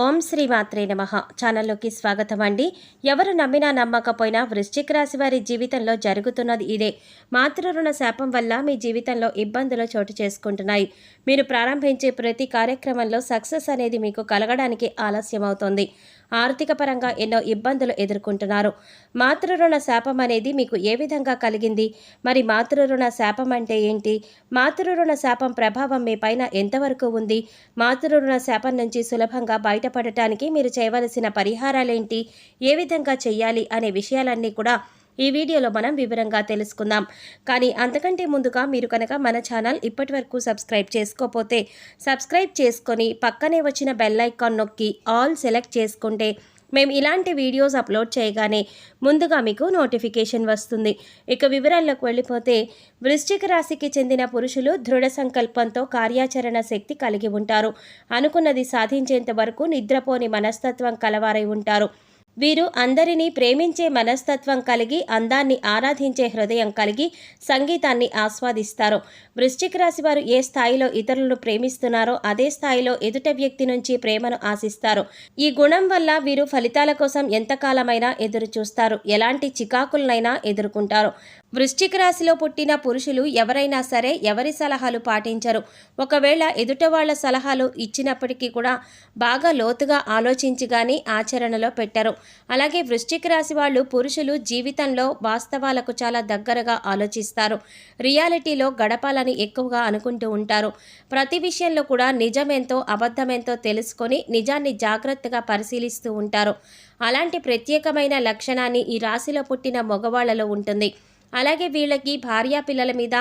ఓం శ్రీ మాత్రే నమః. ఛానల్లోకి స్వాగతం అండి. ఎవరు నమ్మినా నమ్మకపోయినా వృశ్చిక రాశి వారి జీవితంలో జరుగుతున్నది ఇదే. మాతృ రుణ శాపం వల్ల మీ జీవితంలో ఇబ్బందులు చోటు చేసుకుంటున్నాయి. మీరు ప్రారంభించే ప్రతి కార్యక్రమంలో సక్సెస్ అనేది మీకు కలగడానికి ఆలస్యం అవుతుంది. ఆర్థిక పరంగా ఎన్నో ఇబ్బందులు ఎదుర్కొంటున్నారు. మాతృ రుణ శాపం అనేది మీకు ఏ విధంగా కలిగింది? మరి మాతృ రుణ శాపం అంటే ఏంటి? మాతృ రుణ శాపం ప్రభావం మీ పైన ఎంతవరకు ఉంది? మాతృ రుణ శాపం నుంచి సులభంగా బయటపడటానికి మీరు చేయవలసిన పరిహారాలేంటి? ఏ విధంగా చెయ్యాలి అనే విషయాలన్నీ కూడా ఈ వీడియోలో మనం వివరంగా తెలుసుకుందాం. కానీ అంతకంటే ముందుగా మీరు కనుక మన ఛానల్ ఇప్పటి వరకు సబ్స్క్రైబ్ చేసుకోకపోతే సబ్స్క్రైబ్ చేసుకొని పక్కనే వచ్చిన బెల్ ఐకాన్ నొక్కి ఆల్ సెలెక్ట్ చేసుకుంటే మేము ఇలాంటి వీడియోస్ అప్లోడ్ చేయగానే ముందుగా మీకు నోటిఫికేషన్ వస్తుంది. ఇక వివరాల్లోకి వెళ్ళిపోతే, వృశ్చిక రాశికి చెందిన పురుషులు దృఢ సంకల్పంతో కార్యాచరణ శక్తి కలిగి ఉంటారు. అనుకున్నది సాధించేంత వరకు నిద్రపోని మనస్తత్వం కలవారై ఉంటారు. వీరు అందరినీ ప్రేమించే మనస్తత్వం కలిగి, అందాన్ని ఆరాధించే హృదయం కలిగి, సంగీతాన్ని ఆస్వాదిస్తారు. వృశ్చిక రాశి వారు ఏ స్థాయిలో ఇతరులను ప్రేమిస్తున్నారో అదే స్థాయిలో ఎదుట వ్యక్తి నుంచి ప్రేమను ఆశిస్తారు. ఈ గుణం వల్ల వీరు ఫలితాల కోసం ఎంతకాలమైనా ఎదురు చూస్తారు. ఎలాంటి చికాకులనైనా ఎదుర్కొంటారు. వృశ్చిక రాశిలో పుట్టిన పురుషులు ఎవరైనా సరే ఎవరి సలహాలు పాటించరు. ఒకవేళ ఎదుట వాళ్ళ సలహాలు ఇచ్చినప్పటికీ కూడా బాగా లోతుగా ఆలోచించి కానీ ఆచరణలో పెట్టరు. అలాగే వృశ్చిక రాశి వాళ్ళు పురుషులు జీవితంలో వాస్తవాలకు చాలా దగ్గరగా ఆలోచిస్తారు. రియాలిటీలో గడపాలని ఎక్కువగా అనుకుంటూ ఉంటారు. ప్రతి విషయంలో కూడా నిజమేంతో అబద్ధమేంతో తెలుసుకొని నిజాన్ని జాగ్రత్తగా పరిశీలిస్తూ ఉంటారు. అలాంటి ప్రత్యేకమైన లక్షణాన్ని ఈ రాశిలో పుట్టిన మగవాళ్లలో ఉంటుంది. అలాగే వీళ్ళకి భార్యా పిల్లల మీద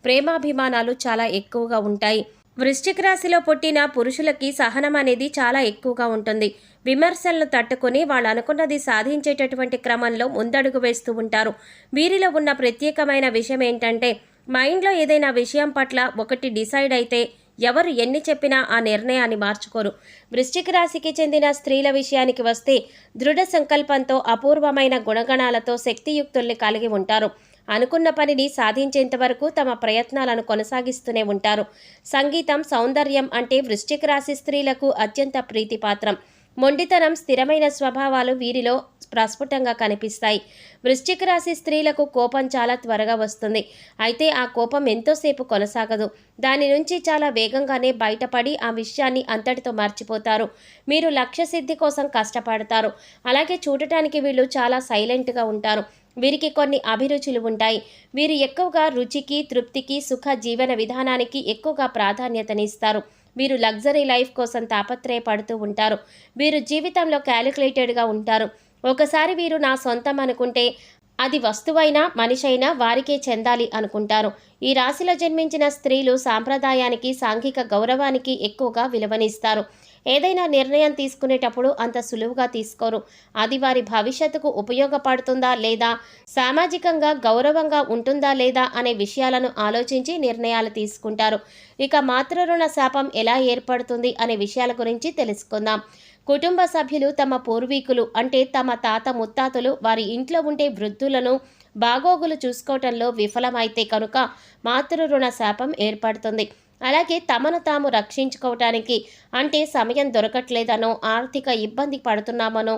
ప్రేమాభిమానాలు చాలా ఎక్కువగా ఉంటాయి. వృశ్చిక రాశిలో పుట్టిన పురుషులకి సహనం అనేది చాలా ఎక్కువగా ఉంటుంది. విమర్శలను తట్టుకొని వాళ్ళు అనుకున్నది సాధించేటటువంటి క్రమంలో ముందడుగు వేస్తూ ఉంటారు. వీరిలో ఉన్న ప్రత్యేకమైన విషయం ఏంటంటే, మైండ్లో ఏదైనా విషయం పట్ల ఒకటి డిసైడ్ అయితే ఎవరు ఎన్ని చెప్పినా ఆ నిర్ణయాన్ని మార్చుకోరు. వృశ్చిక రాశికి చెందిన స్త్రీల విషయానికి వస్తే, దృఢ సంకల్పంతో అపూర్వమైన గుణగణాలతో శక్తియుక్తుల్ని కలిగి ఉంటారు. అనుకున్న పనిని సాధించేంత వరకు తమ ప్రయత్నాలను కొనసాగిస్తూనే ఉంటారు. సంగీతం, సౌందర్యం అంటే వృశ్చిక రాశి స్త్రీలకు అత్యంత ప్రీతిపాత్రం. మొండితనం, స్థిరమైన స్వభావాలు వీరిలో ప్రస్ఫుటంగా కనిపిస్తాయి. వృశ్చిక రాశి స్త్రీలకు కోపం చాలా త్వరగా వస్తుంది. అయితే ఆ కోపం ఎంతోసేపు కొనసాగదు. దాని నుంచి చాలా వేగంగానే బయటపడి ఆ విషయాన్ని అంతటితో మర్చిపోతారు. మీరు లక్ష్య సిద్ధి కోసం కష్టపడతారు. అలాగే చూడటానికి వీళ్ళు చాలా సైలెంట్గా ఉంటారు. వీరికి కొన్ని అభిరుచులు ఉంటాయి. వీరు ఎక్కువగా రుచికి, తృప్తికి, సుఖ జీవన విధానానికి ఎక్కువగా ప్రాధాన్యతనిస్తారు. వీరు లగ్జరీ లైఫ్ కోసం తాపత్రయపడుతూ ఉంటారు. వీరు జీవితంలో క్యాలిక్యులేటెడ్గా ఉంటారు. ఒకసారి వీరు నా సొంతం అనుకుంటే అది వస్తువైనా మనిషైనా వారికే చెందాలి అనుకుంటారు. ఈ రాశిలో జన్మించిన స్త్రీలు సాంప్రదాయానికి, సాంఘిక గౌరవానికి ఎక్కువగా విలువనిస్తారు. ఏదైనా నిర్ణయం తీసుకునేటప్పుడు అంత సులువుగా తీసుకోరు. అది వారి భవిష్యత్తుకు ఉపయోగపడుతుందా లేదా, సామాజికంగా గౌరవంగా ఉంటుందా లేదా అనే విషయాలను ఆలోచించి నిర్ణయాలు తీసుకుంటారు. ఇక మాతృ రుణ శాపం ఎలా ఏర్పడుతుంది అనే విషయాల గురించి తెలుసుకుందాం. కుటుంబ సభ్యులు తమ పూర్వీకులు అంటే తమ తాత ముత్తాతలు వారి ఇంట్లో ఉండే వృద్ధులను బాగోగులు చూసుకోవటంలో విఫలమైతే కనుక మాతృ రుణ శాపం ఏర్పడుతుంది. అలాగే తమను తాము రక్షించుకోవటానికి అంటే సమయం దొరకట్లేదనో, ఆర్థిక ఇబ్బంది పడుతున్నామనో,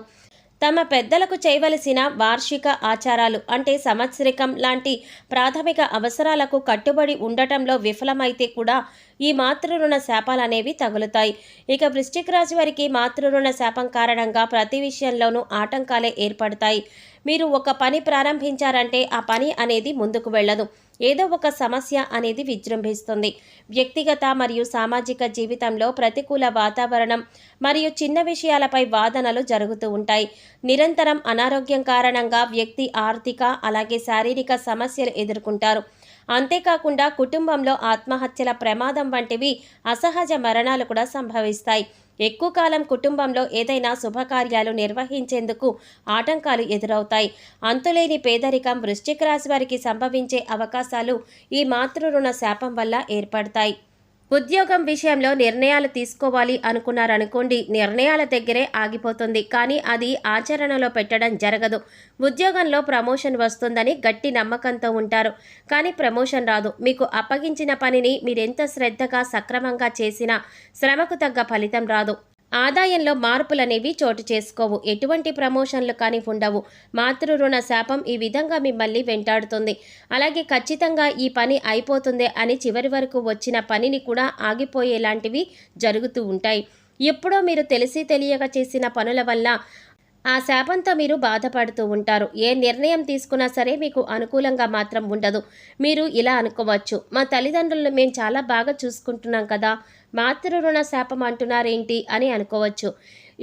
తమ పెద్దలకు చేయవలసిన వార్షిక ఆచారాలు అంటే సంవత్సరికం లాంటి ప్రాథమిక అవసరాలకు కట్టుబడి ఉండటంలో విఫలమైతే కూడా ఈ మాతృ రుణ శాపాలు అనేవి తగులుతాయి. ఇక వృశ్చిక రాశి వారికి మాతృ రుణ శాపం కారణంగా ప్రతి విషయంలోనూ ఆటంకాలే ఏర్పడతాయి. మీరు ఒక పని ప్రారంభించారంటే ఆ పని అనేది ముందుకు వెళ్ళదు. ఏదో ఒక సమస్య అనేది విజృంభిస్తుంది. వ్యక్తిగత మరియు సామాజిక జీవితంలో ప్రతికూల వాతావరణం మరియు చిన్న విషయాలపై వాదనలు జరుగుతూ ఉంటాయి. నిరంతరం అనారోగ్యం కారణంగా వ్యక్తి ఆర్థిక అలాగే శారీరక సమస్యలు ఎదుర్కొంటారు. అంతేకాకుండా కుటుంబంలో ఆత్మహత్యల ప్రమాదం వంటివి, అసహజ మరణాలు కూడా సంభవిస్తాయి. ఎక్కువ కాలం కుటుంబంలో ఏదైనా శుభకార్యాలు నిర్వహించేందుకు ఆటంకాలు ఎదురవుతాయి. అంతులేని పేదరికం వృశ్చిక రాశి వారికి సంభవించే అవకాశాలు ఈ మాతృ రుణ శాపం వల్ల ఏర్పడతాయి. ఉద్యోగం విషయంలో నిర్ణయాలు తీసుకోవాలి అనుకున్నారనుకోండి, నిర్ణయాల దగ్గరే ఆగిపోతుంది. కానీ అది ఆచరణలో పెట్టడం జరగదు. ఉద్యోగంలో ప్రమోషన్ వస్తుందని గట్టి నమ్మకంతో ఉంటారు. కానీ ప్రమోషన్ రాదు. మీకు అప్పగించిన పనిని మీరెంత శ్రద్ధగా సక్రమంగా చేసినా శ్రమకు తగ్గ ఫలితం రాదు. ఆదాయంలో మార్పులనేవి చోటు చేసుకోవు. ఎటువంటి ప్రమోషన్లు కానీ ఉండవు. మాతృ రుణ శాపం ఈ విధంగా మిమ్మల్ని వెంటాడుతుంది. అలాగే ఖచ్చితంగా ఈ పని అయిపోతుంది అని చివరి వరకు వచ్చిన పనిని కూడా ఆగిపోయేలాంటివి జరుగుతూ ఉంటాయి. ఎప్పుడో మీరు తెలిసి తెలియక చేసిన పనుల వల్ల ఆ శాపంతో మీరు బాధపడుతూ ఉంటారు. ఏ నిర్ణయం తీసుకున్నా సరే మీకు అనుకూలంగా మాత్రం ఉండదు. మీరు ఇలా అనుకోవచ్చు, మా తల్లిదండ్రులను మేము చాలా బాగా చూసుకుంటున్నాం కదా, మాతృ రుణ శాపం అంటున్నారేంటి అని అనుకోవచ్చు.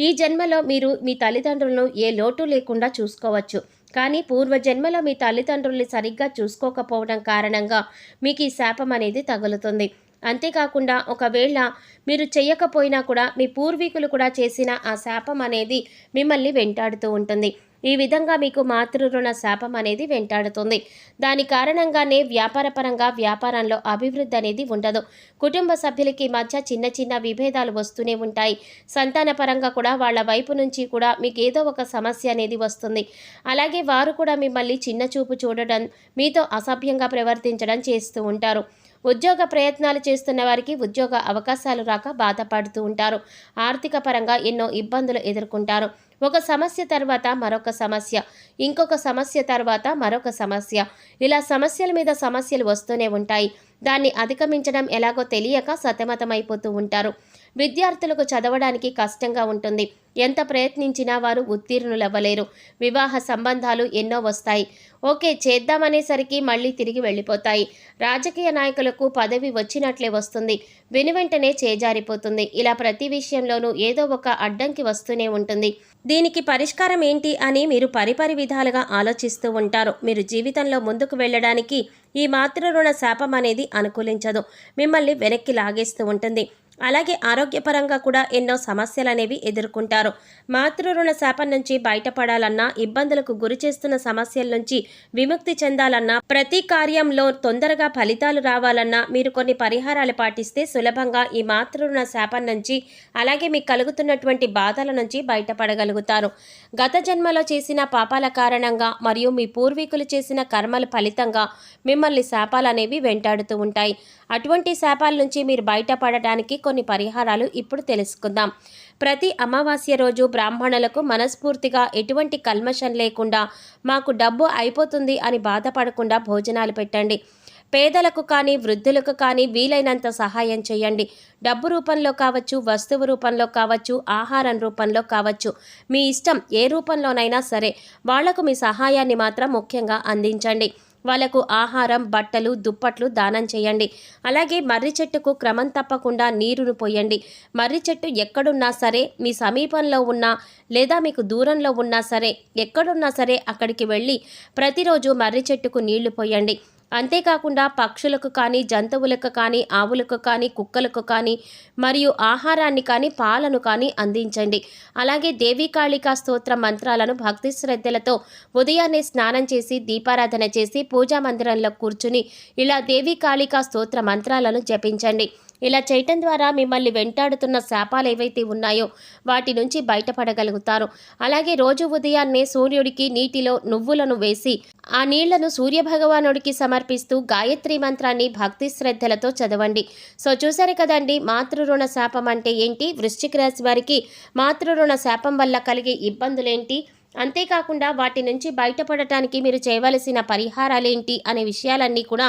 ఈ జన్మలో మీరు మీ తల్లిదండ్రులను ఏ లోటు లేకుండా చూసుకోవచ్చు. కానీ పూర్వజన్మలో మీ తల్లిదండ్రుల్ని సరిగ్గా చూసుకోకపోవడం కారణంగా మీకు ఈ శాపం అనేది తగులుతుంది. అంతేకాకుండా ఒకవేళ మీరు చెయ్యకపోయినా కూడా మీ పూర్వీకులు కూడా చేసిన ఆ శాపం అనేది మిమ్మల్ని వెంటాడుతూ ఉంటుంది. ఈ విధంగా మీకు మాతృ రుణ శాపం అనేది వెంటాడుతుంది. దాని కారణంగానే వ్యాపారపరంగా వ్యాపారంలో అభివృద్ధి అనేది ఉండదు. కుటుంబ సభ్యులకి మధ్య చిన్న చిన్న విభేదాలు వస్తూనే ఉంటాయి. సంతానపరంగా కూడా వాళ్ళ వైపు నుంచి కూడా మీకు ఏదో ఒక సమస్య అనేది వస్తుంది. అలాగే వారు కూడా మిమ్మల్ని చిన్న చూపు చూడడం, మీతో అసభ్యంగా ప్రవర్తించడం చేస్తూ ఉంటారు. ఉద్యోగ ప్రయత్నాలు చేస్తున్న వారికి ఉద్యోగ అవకాశాలు రాక బాధపడుతూ ఉంటారు. ఆర్థిక పరంగా ఎన్నో ఇబ్బందులు ఎదుర్కొంటారు. ఒక సమస్య తర్వాత మరొక సమస్య, ఇంకొక సమస్య తర్వాత మరొక సమస్య, ఇలా సమస్యల మీద సమస్యలు వస్తూనే ఉంటాయి. దాన్ని అధిగమించడం ఎలాగో తెలియక సతమతమైపోతూ ఉంటారు. విద్యార్థులకు చదవడానికి కష్టంగా ఉంటుంది. ఎంత ప్రయత్నించినా వారు ఉత్తీర్ణులవ్వలేరు. వివాహ సంబంధాలు ఎన్నో వస్తాయి. ఓకే చేద్దామనేసరికి మళ్ళీ తిరిగి వెళ్ళిపోతాయి. రాజకీయ నాయకులకు పదవి వచ్చినట్లే వస్తుంది, వెనువెంటనే చేజారిపోతుంది. ఇలా ప్రతి విషయంలోనూ ఏదో ఒక అడ్డంకి వస్తూనే ఉంటుంది. దీనికి పరిష్కారం ఏంటి అని మీరు పరిపరి విధాలుగా ఆలోచిస్తూ ఉంటారు. మీరు జీవితంలో ముందుకు వెళ్ళడానికి ఈ మాతృ రుణ శాపం అనేది అనుకూలించదు. మిమ్మల్ని వెనక్కి లాగేస్తూ ఉంటుంది. అలాగే ఆరోగ్యపరంగా కూడా ఎన్నో సమస్యలు అనేవి ఎదుర్కొంటారు. మాతృ రుణ శాపం నుంచి బయటపడాలన్నా, ఇబ్బందులకు గురి చేస్తున్న సమస్యల నుంచి విముక్తి చెందాలన్నా, ప్రతి కార్యంలో తొందరగా ఫలితాలు రావాలన్నా మీరు కొన్ని పరిహారాలు పాటిస్తే సులభంగా ఈ మాతృ రుణ శాపం నుంచి, అలాగే మీకు కలుగుతున్నటువంటి బాధల నుంచి బయటపడగలుగుతారు. గత జన్మలో చేసిన పాపాల కారణంగా మరియు మీ పూర్వీకులు చేసిన కర్మల ఫలితంగా మిమ్మల్ని శాపాలు అనేవి వెంటాడుతూ ఉంటాయి. అటువంటి శాపాల నుంచి మీరు బయటపడడానికి కొన్ని పరిహారాలు ఇప్పుడు తెలుసుకుందాం. ప్రతి అమావాస్య రోజు బ్రాహ్మణులకు మనస్ఫూర్తిగా ఎటువంటి కల్మషం లేకుండా, మాకు డబ్బు అయిపోతుంది అని బాధపడకుండా భోజనాలు పెట్టండి. పేదలకు కానీ వృద్ధులకు కానీ వీలైనంత సహాయం చేయండి. డబ్బు రూపంలో కావచ్చు, వస్తువు రూపంలో కావచ్చు, ఆహారం రూపంలో కావచ్చు, మీ ఇష్టం ఏ రూపంలోనైనా సరే వాళ్లకు మీ సహాయాన్ని మాత్రం ముఖ్యంగా అందించండి. వాళ్ళకు ఆహారం, బట్టలు, దుప్పట్లు దానం చేయండి. అలాగే మర్రి చెట్టుకు క్రమం తప్పకుండా నీరును పోయండి. మర్రి చెట్టు ఎక్కడున్నా సరే, మీ సమీపంలో ఉన్నా లేదా మీకు దూరంలో ఉన్నా సరే, ఎక్కడున్నా సరే అక్కడికి వెళ్ళి ప్రతిరోజు మర్రి చెట్టుకు నీళ్లు పోయండి. అంతేకాకుండా పక్షులకు కానీ, జంతువులకు కానీ, ఆవులకు కానీ, కుక్కలకు కానీ మరియు ఆహారాన్ని కానీ, పాలను కానీ అందించండి. అలాగే దేవీ కాళికా స్తోత్ర మంత్రాలను భక్తి శ్రద్ధలతో ఉదయాన్నే స్నానం చేసి దీపారాధన చేసి పూజా మందిరంలో కూర్చుని ఇలా దేవీ కాళికా స్తోత్ర మంత్రాలను జపించండి. ఇలా చేయటం ద్వారా మిమ్మల్ని వెంటాడుతున్న శాపాలు ఏవైతే ఉన్నాయో వాటి నుంచి బయటపడగలుగుతారు. అలాగే రోజు ఉదయాన్నే సూర్యుడికి నీటిలో నువ్వులను వేసి ఆ నీళ్లను సూర్యభగవానుడికి సమర్పిస్తూ గాయత్రి మంత్రాన్ని భక్తి శ్రద్ధలతో చదవండి. సో చూసారు కదండి, మాతృ రుణ శాపం అంటే ఏంటి, వృశ్చిక రాశి వారికి మాతృ రుణ శాపం వల్ల కలిగే ఇబ్బందులేంటి, అంతేకాకుండా వాటి నుంచి బయటపడటానికి మీరు చేయవలసిన పరిహారాలేంటి అనే విషయాలన్నీ కూడా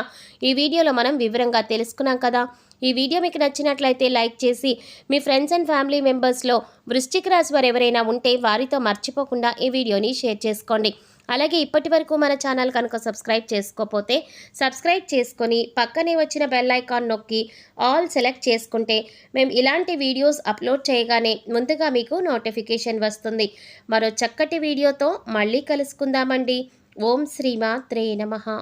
ఈ వీడియోలో మనం వివరంగా తెలుసుకున్నాం కదా. ఈ వీడియో మీకు నచ్చినట్లయితే లైక్ చేసి మీ ఫ్రెండ్స్ అండ్ ఫ్యామిలీ మెంబర్స్లో వృశ్చిక రాశి వారు ఎవరైనా ఉంటే వారితో మర్చిపోకుండా ఈ వీడియోని షేర్ చేసుకోండి. అలాగే ఇప్పటి వరకు మన ఛానల్ కనుక సబ్స్క్రైబ్ చేసుకోకపోతే సబ్స్క్రైబ్ చేసుకొని పక్కనే వచ్చిన బెల్ ఐకాన్ నొక్కి ఆల్ సెలెక్ట్ చేసుకుంటే మేము ఇలాంటి వీడియోస్ అప్లోడ్ చేయగానే ముందుగా మీకు నోటిఫికేషన్ వస్తుంది. మరో చక్కటి వీడియోతో మళ్ళీ కలుసుకుందామండి. ఓం శ్రీమాత్రే నమః.